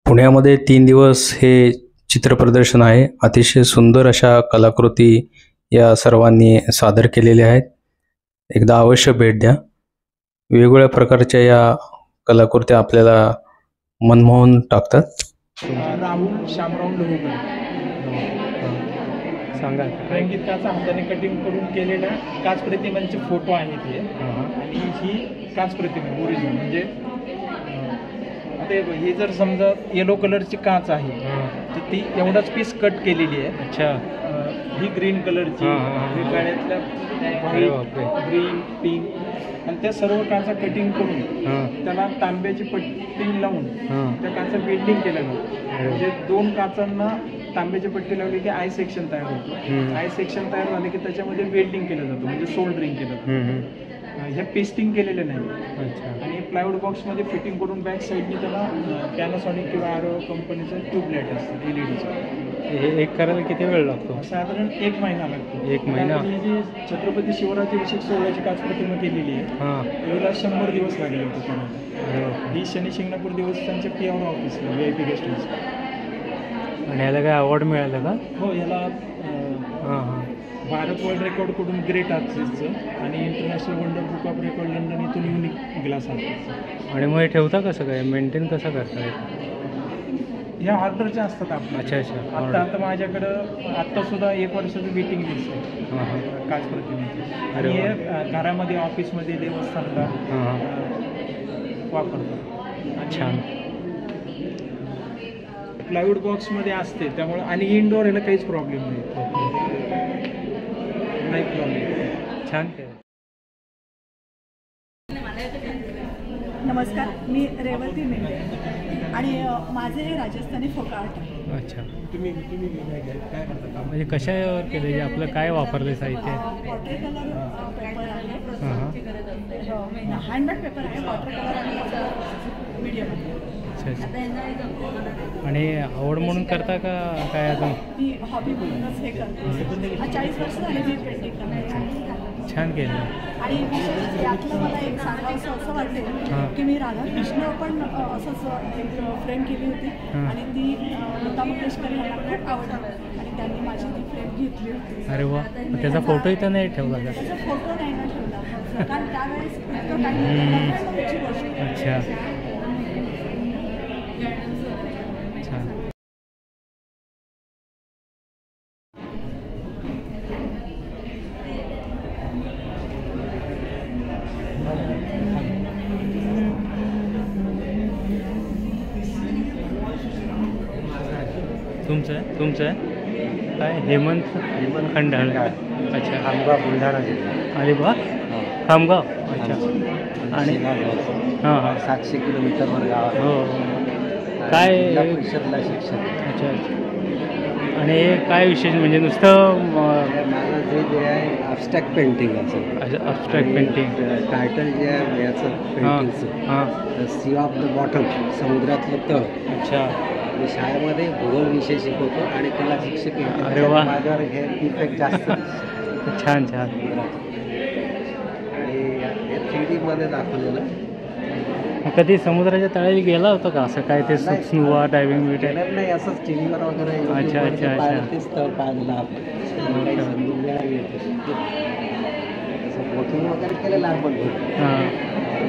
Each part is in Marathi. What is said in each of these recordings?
पुण्यामध्ये 3 दिवस हे चित्रप्रदर्शन आहे. अतिशय सुंदर अशा कलाकृती या सर्वांनी सादर केलेल्या आहेत. एकदा अवश्य भेट द्या. वेगवेगळ्या प्रकारच्या या कलाकृत्या आपल्याला मनमोहून टाकतात. राहुल शामराव लोहकर सांगा. रंगीतकाचा हाताने कटिंग करून केलेल्या काच प्रतिमांचे फोटो आहेत हे. आणि ही काच प्रतिमा ओरिजिनल म्हणजे आता हे जर समजा येलो कलरची काच आहे तर ती एवढाच पीस कट केलेली आहे. अच्छा. ही ग्रीन कलरची गाड्यातल्या ग्रीन पिंक आणि त्या सर्व काचा कटिंग करून त्याला तांब्याची पट्टी लावून त्या काचा वेल्डिंग केल्या जातं. म्हणजे 2 काचांना तांब्याची पट्टी लावली की आय सेक्शन तयार होतं. आय सेक्शन तयार झाले की त्याच्यामध्ये वेल्डिंग केलं जातं म्हणजे सोल्डरिंग केलं जातं. ह्या पेस्टिंग केलेले नाही. आणि प्लायवूड बॉक्समध्ये फिटिंग करून बॅक साईडनी त्याला पॅनासॉनिक किंवा आरो कंपनीचं ट्यूबलाईट असतं एलईडीचं. हे एक करायला किती वेळ लागतो? साधारण 1 महिना लागतो. 1 महिना. ही जी छत्रपती शिवराज्याभिषेक सोहळ्याची काच प्रतिमा केलेली आहे एवढा 100 दिवस लागले होते त्याला. ही शनी शिंगणापूर देवस्थानच्या PR ऑफिसला VIP गेस्ट हाऊस. आणि याला काय अवॉर्ड मिळालं का? हो, याला भारत वर्ल्ड रेकॉर्डकडून ग्रेट आर्टिस्टचं आणि international wonder book of record London इथून युनिक ग्लास आर्टिस्टचं. आणि मग हे ठेवता कसं काय, मेंटेन कसं करता? ह्या ऑर्डरच्या असतात आपल्या. अच्छा. आता माझ्याकडं आत्तासुद्धा 1 वर्षाचं वेटिंग लिस्ट आहे काच प्रतिमेची. आणि हे घरामध्ये ऑफिसमध्ये देवस्थानला वापरतात. छान. प्लायवूड बॉक्समध्ये असते त्यामुळे आणि इनडोअर याला काहीच प्रॉब्लेम नाही प्रॉब्लेम. छान. नमस्कार, मी रेवती मेंढे आणि माझे हे राजस्थानी फोक आर्ट. अच्छा. तुम्ही काय करता? म्हणजे कशावर केलं आहे? आपलं काय वापरलं साहित्य? वॉटर कलर पेपर आहे, हँडमेड पेपर आहे, वॉटर कलर आणि मीडियम आहे. आणि आवड म्हणून करता का काय अजून? मी हॉबी म्हणूनच हे करते. 40 वर्ष झाली मी पेंटिंग करते. छान केलं. आणि विशेष यातलं मला एक सांगायचं असं वाटते की मी राधाकृष्ण पण असंच एक फ्रेम केली होती आणि ती लता मंगेशकर यांना खूप आवडली आणि त्यांनी माझी ती फ्रेम घेतली होती. अरे वा. त्याचा फोटो इथं नाही ठेवला का? त्याचा फोटो नाही ना ठेवला कारण त्यावेळेस इतकं काही गोष्ट. अच्छा. छान. तुमचं आहे काय? हेमंत खंडाळे. अच्छा. खामगाव बुलढाणा जिल्हा. अरे वा. खामगाव. अच्छा. आणि 700 किलोमीटरवर गाव. हो. काय परिषदला शिक्षक. अच्छा. आणि काय विशेष म्हणजे नुसतं माझं जे आहे अबस्ट्रॅक्ट पेंटिंग असं. Abstract painting. टायटल जे आहे याचं पेंटिंगचं सी ऑफ द बॉटम, समुद्रातलं तळ. अच्छा. मी शाळेमध्ये भूगोल विषय शिकवतो आणि कला शिक्षक. अरे वा. माझ्यावर हे इफेक्ट जास्त. छान. आणि हे 3D मध्ये दाखवलेलं. कधी समुद्राच्या तळाला गेला होता का असं काय? ते स्नुवा डायव्हिंग केलं नाही, असंच टीव्हीवर वगैरे. अच्छा. तेच तर पाहिलेलं आपण. बोटिंग वगैरे केलेलं आपण.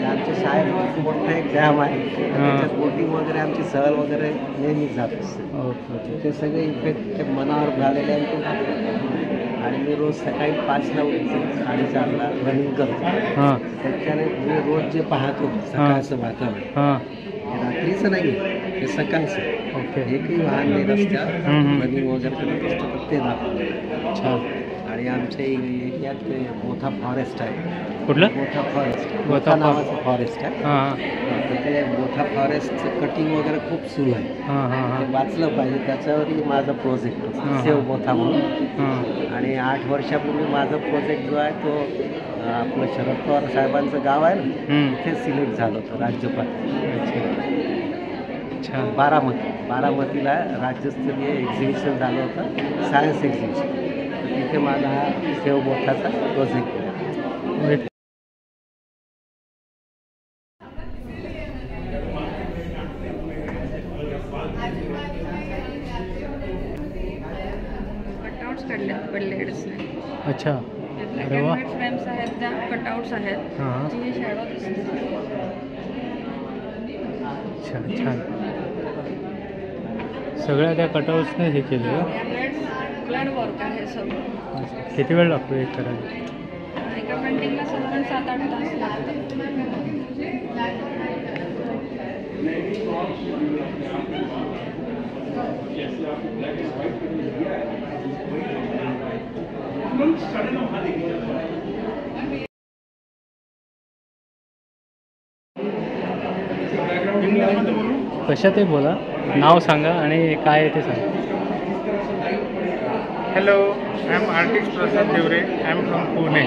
आमच्या शाळेत मोठा एक डॅम आहे त्याच्यात बोटिंग वगैरे आमची सहल वगैरे नेहमी जात असते. ते सगळे इफेक्ट ते मनावर झालेले आहेत. आणि मी रोज सकाळी 5ला उठतो, 4:30ला रनिंग करतो. त्याच्याने मी रोज जे पाहतो सकाळचं वातावरण रात्रीचं नाही, ते सकाळचं. एकही वाहन नाही रस्त्यावर रनिंग वगैरे करत असतो तर ते दाखवतो. आणि आमच्या एरियात मोठा फॉरेस्ट आहे. कुठलं? मोठा फॉरेस्ट. मोठा नावाचं फॉरेस्ट आहे. तर ते मोठा फॉरेस्टचं कटिंग वगैरे खूप सुरू आहे. ते वाचलं पाहिजे. त्याच्यावरही माझा प्रोजेक्ट सेव मोठा म्हणून. आणि 8 वर्षापूर्वी माझा प्रोजेक्ट जो आहे तो आपलं शरद पवार साहेबांचं गाव आहे ना, तिथे सिलेक्ट झालं होतं राज्यपाल. बारामतीला राज्यस्तरीय एक्झिबिशन झालं होतं, सायन्स एक्झिबिशन. तिथे माझा हा सेव मोठाचा प्रोजेक्ट आहे. काढल्यात पडलेड्सने. अच्छा, ब्लॅक अरे अँड वा. व्हाईट फ्रेम्स आहेत, त्या कटआउट्स आहेत, हां, जी हे शॅडो दिसते. छान छान. सगळ्या त्या कटआउट्सने हे केलं. ब्लड वर्क आहे सगळं. अच्छा, किती वेळ लागतो एक करायला? एका पेंटिंगला साधारण 7-8 तास लागतात. कशा ते बोला, नाव सांगा आणि काय आहे ते सांगा. Hello, I am artist Prasad Devre. I am from Pune.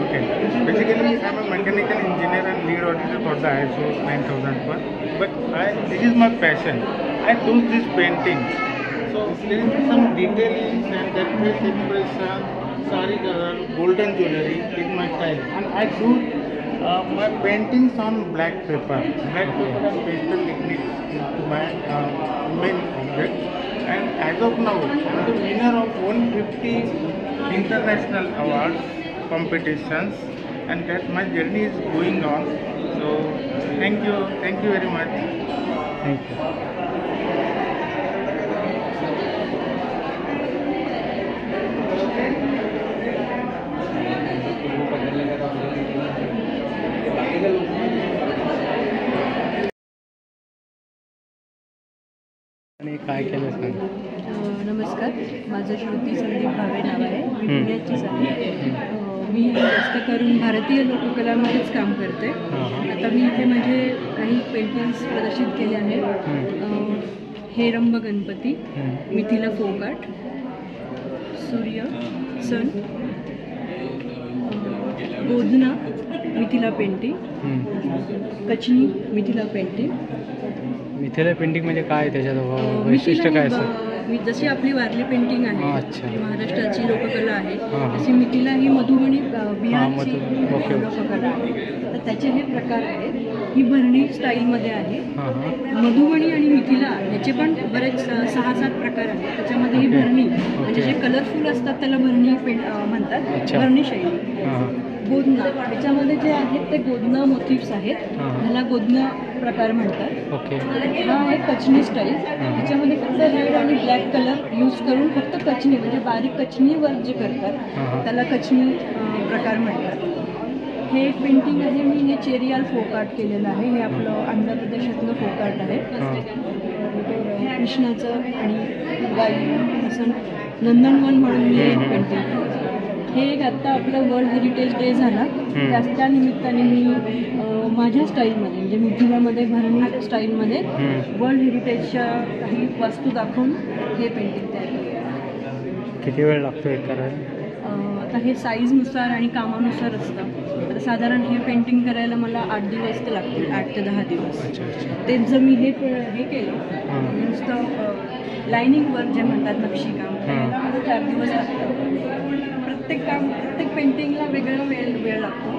Okay. Basically, I am a mechanical engineer and lead auditor for the ISO 9001. But this is my passion. I do this painting. So there is some detailing and that face expression, sari color, golden jewelry is my style. And I do my paintings on black paper. Black paper and pastel techniques is my main object. And as of now, I am the winner of 150 international awards competitions, and that my journey is going on. So thank you very much. Thank you. आणि काय केलं सांगा. नमस्कार, माझं श्रुती संदीप भावे नाव आहे. मी पुण्याचीच आहे. मी जास्त करून भारतीय लोककलामध्येच काम करते. आता मी इथे माझे काही पेंटिंग्स प्रदर्शित केले आहेत. हे रंभ गणपती, मिथिला फोक आर्ट, सूर्य sun, Godhna Mithila painting, Kachni Mithila painting. Mithila painting म्हणजे काय, त्याच्यात वैशिष्ट्य काय असतं? मी जशी आपली वारली पेंटिंग आहे, अच्छा. महाराष्ट्राची लोककला आहे, तशी मिथिला ही मधुबनी बिहारची लोककला आहे. तर त्याचे हे प्रकार आहेत. ही भरणी स्टाईलमध्ये आहे. मधुबनी आणि मिथिला याचे पण बरेच 6-7 प्रकार आहेत. त्याच्यामध्ये ही भरणी म्हणजे जे कलरफुल असतात त्याला भरणी म्हणतात, भरणी शैली. गोधना याच्यामध्ये जे आहेत ते गोधना मोटिव्स आहेत, ह्याला गोधना प्रकार म्हणतात. हा आहे कचनी स्टाईल. त्याच्यामध्ये फक्त रेड आणि ब्लॅक कलर यूज करून फक्त कचनी म्हणजे बारीक कचनीवर जे करतात त्याला कचनी प्रकार म्हणतात. हे एक पेंटिंग आहे. मी हे चेरियाल फोक आर्ट केलेलं आहे. हे आपलं आंध्र प्रदेशातलं फोक आर्ट आहे. कृष्णाचं आणि गाई असं नंदनवन म्हणून मी एक पेंटिंग. हे एक आत्ता आपलं वर्ल्ड हेरिटेज डे झाला, त्या निमित्ताने मी माझ्या स्टाईलमध्ये म्हणजे मिथिलामध्ये भरणी स्टाईलमध्ये वर्ल्ड हेरिटेजच्या काही वस्तू दाखवून हे पेंटिंग तयार केलं. किती वेळ लागतो एक करायला? आता हे साईजनुसार आणि कामानुसार असतं. आता साधारण हे पेंटिंग करायला मला 8 दिवस ते लागतील, 8 ते 10 दिवस. तेच जर मी हे केलं नुसतं लाईनिंगवर जे म्हणतात नक्षीकाम, त्याला मला 4 दिवस लागतात. प्रत्येक पेंटिंगला वेगळा वेळ लागतो,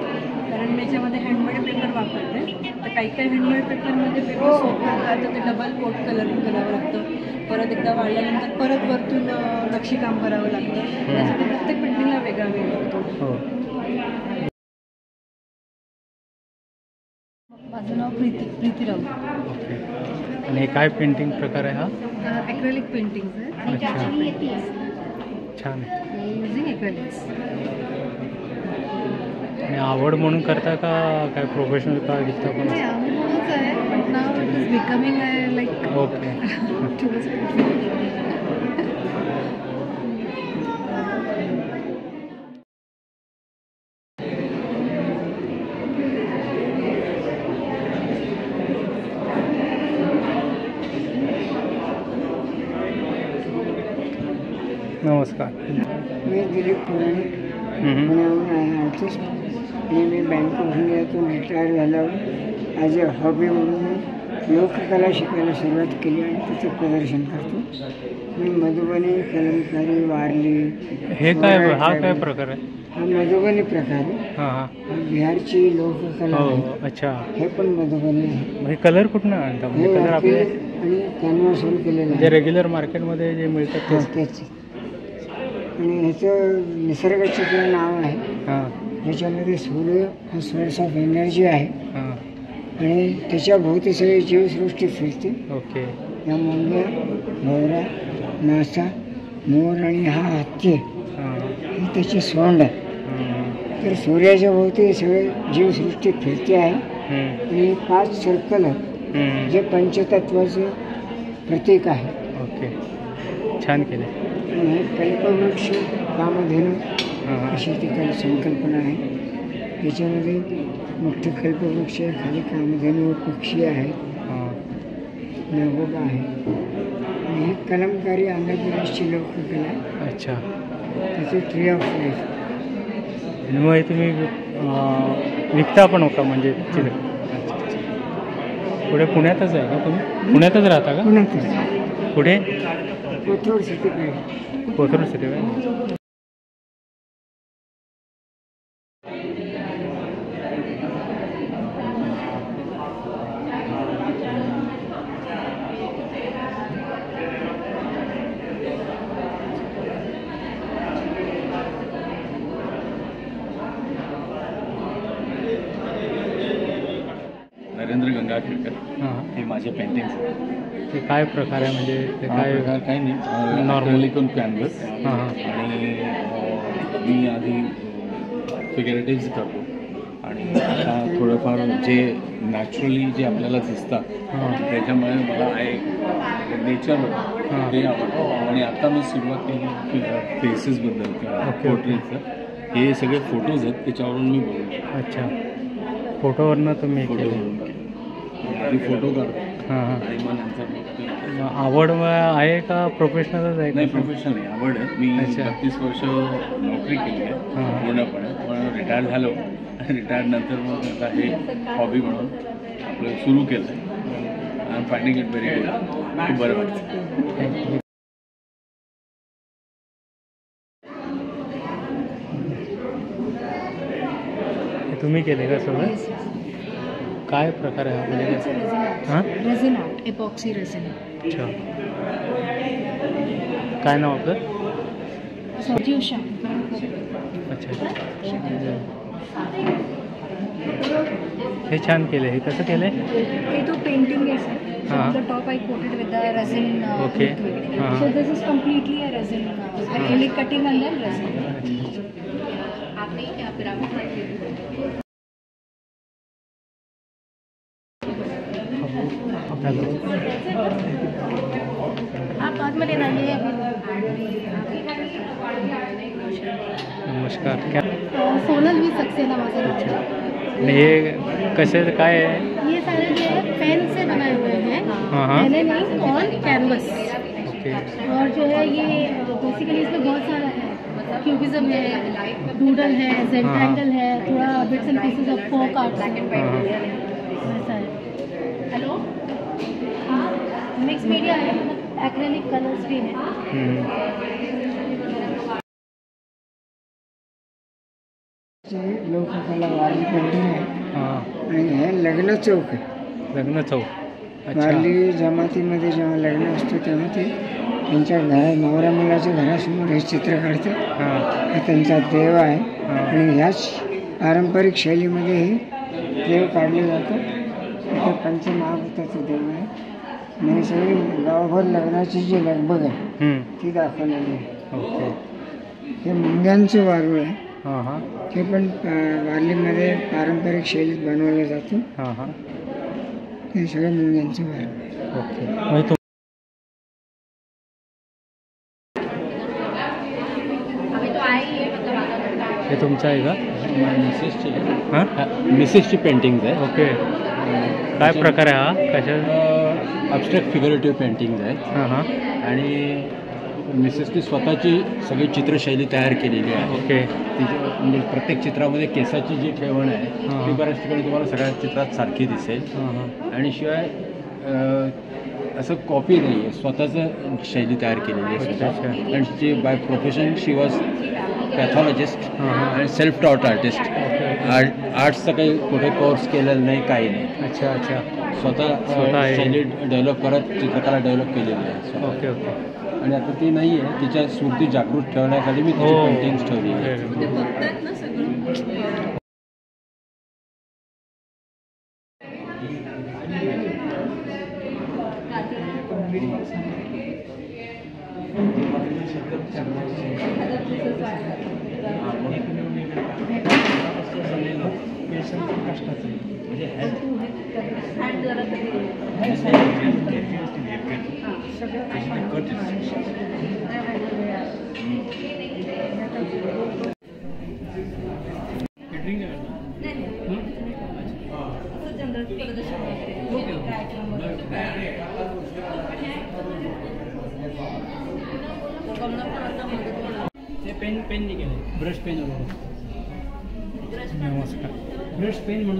कारण मी याच्यामध्ये हँडमेड पेपर वापरते. तर काही हँडमेड पेपरमध्ये पेपर सोप करतात, तर ते डबल कोट कलरिंग करावं लागतं. परत एकदा वाळल्यानंतर परत वरतून नक्षीकाम करावं लागतं. त्यासाठी प्रत्येक पेंटिंगला वेगळा वेळ लागतो. माझं नाव प्रीती राऊत. ओके. आणि काय पेंटिंग प्रकार आहे हा? ॲक्रेलिक पेंटिंग्स आहे. छान आहे. Using acrylics. आणि आवड म्हणून करता का काय प्रोफेशनल का दिसता पण? आवड म्हणूनच आहे, but now it is becoming like okay. नमस्कार. मी दिलीप पुराणिक पुण्याहून आहे, आर्टिस्ट. आणि मी बँक ऑफ इंडियातून रिटायर झाल्यावर ॲज अ हॉबी म्हणून मी लोककला शिकायला सुरुवात केली आणि त्याचं प्रदर्शन करतो. मी मधुबनी, कलमकारी, वारली. हे काय, हा काय प्रकार आहे? हा मधुबनी प्रकार आहे. हा बिहारची लोककला आहे. अच्छा. हे पण मधुबनी आहे. हे कलर कुठून आणता? म्हणजे कलर आपले आणि कॅनव्हासवर केलेलं जे रेग्युलर मार्केटमध्ये जे मिळतात तेच. आणि ह्याचं निसर्गचित्र नाव आहे. ज्याच्यामध्ये सूर्य हा सोर्स ऑफ एनर्जी आहे आणि त्याच्या भोवती सगळी जीवसृष्टी फिरते. ओके. या मुंग्या, भोवरा, मासा, मोर आणि हा हत्ती ही त्याची सोंड आहे. तर सूर्याच्या भोवती सगळे जीवसृष्टी फिरते आहे आणि 5 सर्कल आहे जे पंचतत्वाचं प्रतीक आहे. ओके, छान केलं. हे कल्पवृक्ष कामधेनू अशी ती संकल्पना आहे. त्याच्यामध्ये मुख्य कल्पवृक्ष आहे, खाली कामधेनू पक्षी आहेत, महबूबा आहे आणि ही कलमकारी आंध्र प्रदेशची लोककला आहे. अच्छा. त्याचं ट्री ऑफ लाईफ. मग हे तुम्ही विकता पण होता म्हणजे चित्र? पुढे पुण्यातच आहे का तुम्ही? पुण्यातच राहता का? पुण्यातच. पुढे कोथरूड सिटी पाहिजे. कोथरूड सिटी पाहिजे. नरेंद्र गंगाखेडकर. हे माझे पेंटिंग्स. ते काय प्रकार आहे म्हणजे ते काय? काही नाही, नॉर्मली कोण कॅनव्हस. आणि मी आधी फिगरेटिव्स करतो आणि आता थोडंफार जे नॅचरली जे आपल्याला दिसतात त्याच्यामुळे मला आहे नेचर ते आवडतं. आणि आता मी सुरुवात केली फेसेसबद्दल किंवा पोर्ट्रेटचं. हे सगळे फोटोज आहेत त्याच्यावरून मी बोलतो. अच्छा, फोटोवरनं तुम्ही आधी फोटो काढतो आणि मग नंतर आवड आहे का प्रोफेशनलच आहे? नाही, प्रोफेशनल आहे, आवड आहे. मी 32 वर्ष नोकरी केली आहे पूर्णपणे, पण रिटायर झालो. रिटायर नंतर मग आता हे हॉबी म्हणून आपलं सुरू केलं आहे. I am finding it very good. खूप बरं वाटतं. तुम्ही केले का सगळं? काय प्रकार आहे हा? Resin art, epoxy resin. अच्छा, काय नाव आपलं? सोल्युशन. अच्छा, हे छान केलं. हे कसं केलं आहे? हे तो पेंटिंग आहे sir. The top I coated with the resin. Okay. So this is completely a resin. Acrylic cutting and then resin. आप आतमध्ये नाहीये. नमस्कार. क्या सोनल वी सक्सेना माझा. आणि हे कसे काय आहे? ये सारे जो है पेन से बनाए हुए हैं. मैंने नहीं ऑन कैनवस. ओके. और जो है ये बेसिकली इसमें बहुत सारा है. क्यूबिज्म है, डूडल है, जेंटैंगल है, थोड़ा bits and pieces of folk art ऐसा है. हेलो, मिक्स मीडिया है, एक्रेलिक कलर्स भी हैं. लोककला वारली पेंटिंग आहे आणि हे लग्न चौक आहे. लग्न चौक. वारली जमातीमध्ये जेव्हा लग्न असतं तेव्हा ते त्यांच्या नवऱ्या मुलाच्या घरासमोर हे चित्र काढतात. हा त्यांचा देव आहे आणि ह्याच पारंपरिक शैलीमध्ये हे देव काढले जातं. इथे पंचमहाभूताचं देव आहे आणि सगळी गावभर लग्नाची जी लगबग आहे ती दाखवलेली आहे. हे मुंग्यांचं वारूळ आहे. हे पण वारलीमध्ये पारंपरिक शैलीत बनवलं जातं. हे सगळं मुंग्यांचं वारूळ आहे. हे तुमचं आहे का? मिसेसची. मिसेसची पेंटिंग्ज आहे. ओके. काय प्रकार आहे हा? कशा? ॲब्स्ट्रॅक्ट फिगरेटिव्ह पेंटिंग्ज आहेत आणि मिसेसची स्वतःची सगळी चित्रशैली तयार केलेली आहे. ओके. म्हणजे प्रत्येक चित्रामध्ये केसाची जी ठेवण आहे ती बऱ्याच ठिकाणी तुम्हाला सगळ्या चित्रात सारखी दिसेल. आणि शिवाय असं कॉपी नाही आहे, स्वतःचं शैली तयार केलेली आहे. आणि ती by profession she was pathologist आणि सेल्फ टॉट आर्टिस्ट. आर्ट्सचा काही कुठे कोर्स केलेला नाही, काही नाही. अच्छा अच्छा. स्वतः शैली डेव्हलप करत चित्रकला डेव्हलप केलेली आहे. Okay okay. आणि आता ती नाही आहे, तिच्या स्मृती जागृत ठेवण्यासाठी मी तिची पेंटिंग्स ठेवली आहे. ते बघतात ना सगळं.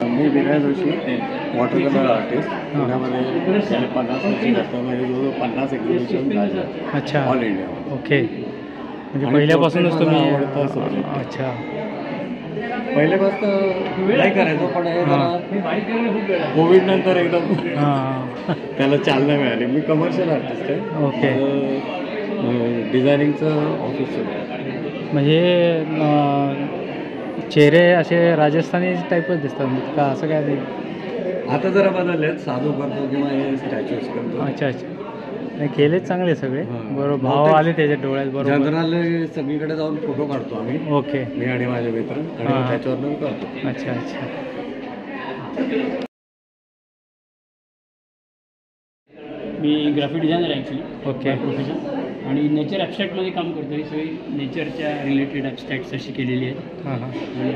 मी Vinay Joshi, water colour artist. पुण्यामध्ये 50 वर्षी करतामध्ये जवळजवळ 50 एक्झिबिशन झाले. अच्छा, ऑल इंडिया. ओके. म्हणजे पहिल्यापासूनच तुम्ही आवडता सब्जेक्ट. अच्छा. पहिल्यापासून नाही करायचो, पण हे जरा कोविड नंतर एकदम त्याला चालना मिळाली. मी कमर्शियल आर्टिस्ट आहे. ओके. डिझायनिंगचं ऑफिस म्हणजे चेहरे असे राजस्थानी टाईपच दिसतात का, असं काय नाही? आता जरा बदललेत, साधू करतो किंवा हे स्टॅच्यूज करतो. अच्छा अच्छा. नाही, केलेच चांगले सगळे. बरोबर, भाव आले त्याच्या डोळ्यात. बरोबर. जनरल सगळीकडे जाऊन फोटो काढतो आम्ही. ओके. मी आणि माझे मित्र, आणि त्याच्यावर करतो. अच्छा अच्छा. मी ग्राफिक डिझायनर आहे ॲक्च्युली. ओके. प्रोफेशन. आणि नेचर ॲबस्ट्रॅक्टमध्ये काम करतो. ही सगळी नेचरच्या रिलेटेड ॲबस्ट्रॅक्ट्स अशी केलेली आहेत. आणि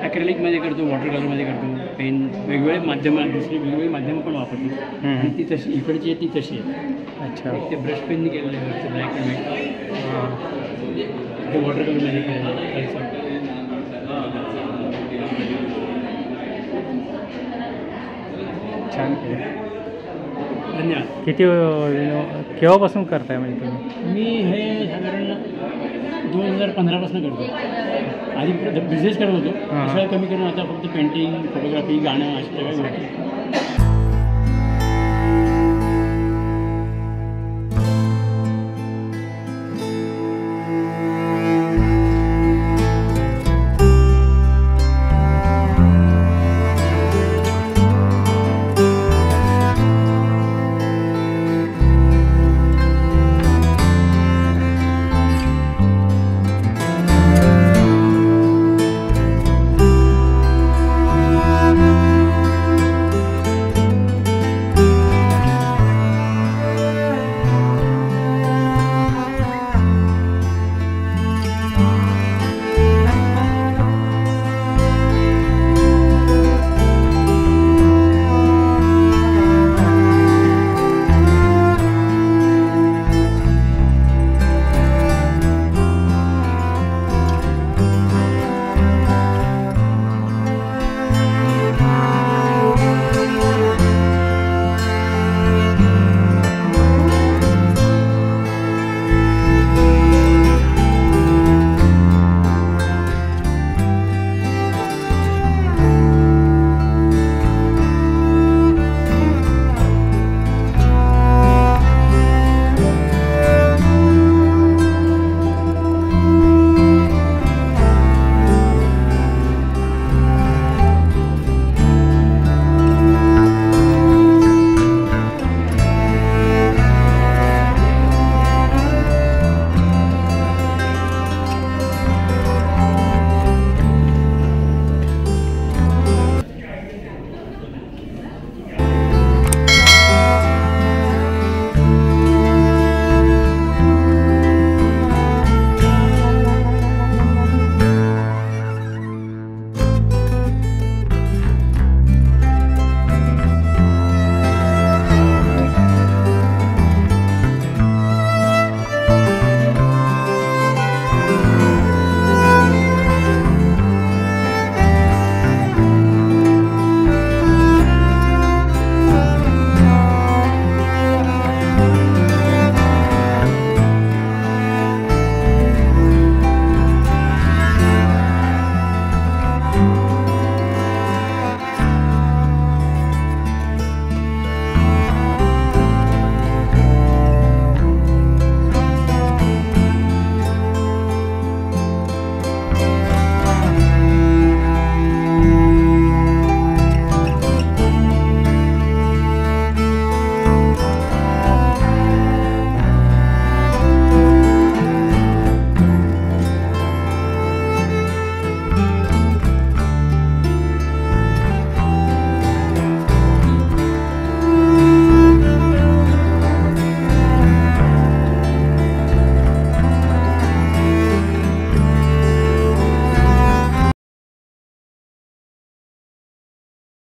ॲक्रेलिकमध्ये करतो, वॉटर कलरमध्ये करतो, पेन, वेगवेगळे माध्यमं, दुसरी वेगवेगळी माध्यमं पण वापरतो. आणि ती तशी इकडची आहे ती तशी आहे. अच्छा. ते ब्रश पेननी केलेलं आहे वरचं ब्लॅक अँड व्हाईट. ते वॉटर कलरमध्ये केलेलं आहे खालचं. छान केलं. धन्यवाद. किती केव्हापासून करताय म्हणजे तुम्ही? मी हे साधारण 2015पासून करतो. आधी बिझनेस करत होतो. सगळं कमी करून आता फक्त पेंटिंग, फोटोग्राफी, गाणं अशा सगळ्या गोष्टी